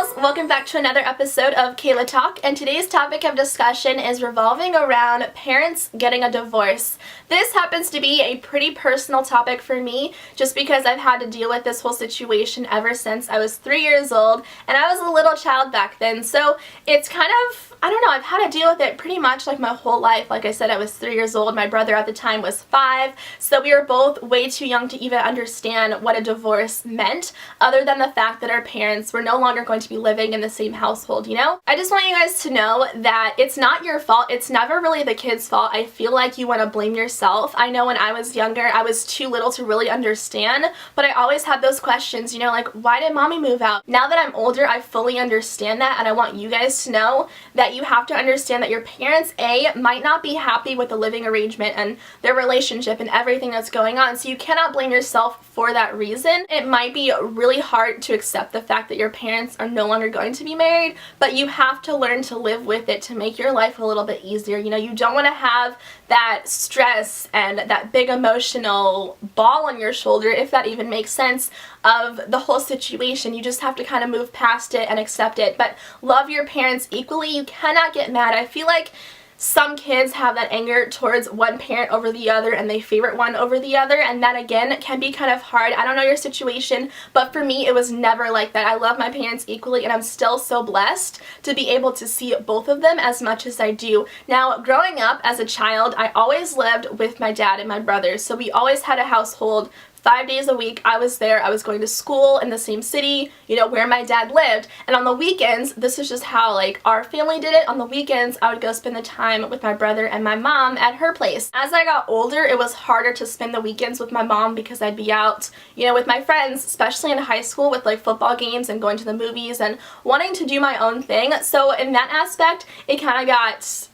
girls! Welcome back to another episode of Kayla Talk, and today's topic of discussion is revolving around parents getting a divorce. This happens to be a pretty personal topic for me just because I've had to deal with this whole situation ever since I was 3 years old, and I was a little child back then, so it's kind of, I don't know, I've had to deal with it pretty much like my whole life. Like I said, I was 3 years old, my brother at the time was 5, so we were both way too young to even understand what a divorce meant, other than the fact that our parents were no longer going to be living in the same household, you know? I just want you guys to know that it's not your fault. It's never really the kid's fault. I feel like you want to blame yourself. I know when I was younger, I was too little to really understand, but I always had those questions, you know, like, why did mommy move out? Now that I'm older, I fully understand that, and I want you guys to know that you have to understand that your parents, A, might not be happy with the living arrangement and their relationship and everything that's going on, so you cannot blame yourself for that reason. It might be really hard to accept the fact that your parents are no longer going to be married, but you have to learn to live with it to make your life a little bit easier. You know, you don't want to have that stress and that big emotional ball on your shoulder, if that even makes sense, of the whole situation. You just have to kind of move past it and accept it, but love your parents equally. You cannot get mad. I feel like some kids have that anger towards one parent over the other and they favorite one over the other, and that again can be kind of hard. I don't know your situation, but for me it was never like that. I love my parents equally, and I'm still so blessed to be able to see both of them as much as I do. Now, growing up as a child, I always lived with my dad and my brothers, so we always had a household 5 days a week. I was there. I was going to school in the same city, you know, where my dad lived. And on the weekends, this is just how, like, our family did it. On the weekends, I would go spend the time with my brother and my mom at her place. As I got older, it was harder to spend the weekends with my mom because I'd be out, you know, with my friends, especially in high school with, like, football games and going to the movies and wanting to do my own thing. So in that aspect, it kind of got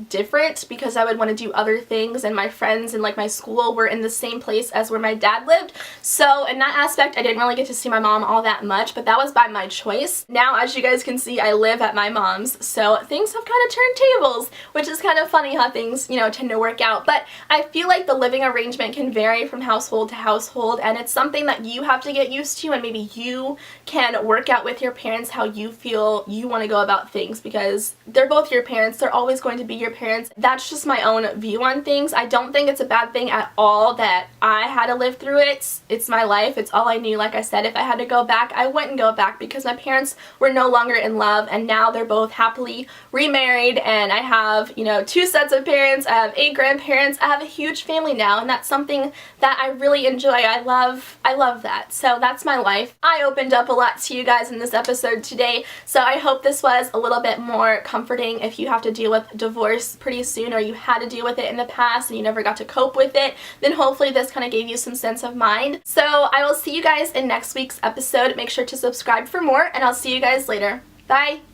different because I would want to do other things, and my friends and like my school were in the same place as where my dad lived. So in that aspect, I didn't really get to see my mom all that much, but that was by my choice. Now, as you guys can see, I live at my mom's, so things have kind of turned tables, which is kind of funny how things, you know, tend to work out. But I feel like the living arrangement can vary from household to household, and it's something that you have to get used to, and maybe you can work out with your parents how you feel you want to go about things, because they're both your parents. They're always going to be your parents. That's just my own view on things. I don't think it's a bad thing at all that I had to live through it. It's my life. It's all I knew. Like I said, if I had to go back, I wouldn't go back because my parents were no longer in love, and now they're both happily remarried, and I have, you know, 2 sets of parents. I have 8 grandparents. I have a huge family now, and that's something that I really enjoy. I love that. So that's my life. I opened up a lot to you guys in this episode today, so I hope this was a little bit more comforting if you have to deal with divorce pretty soon, or you had to deal with it in the past and you never got to cope with it. Then hopefully this kind of gave you some sense of mind. So I will see you guys in next week's episode. Make sure to subscribe for more, and I'll see you guys later. Bye!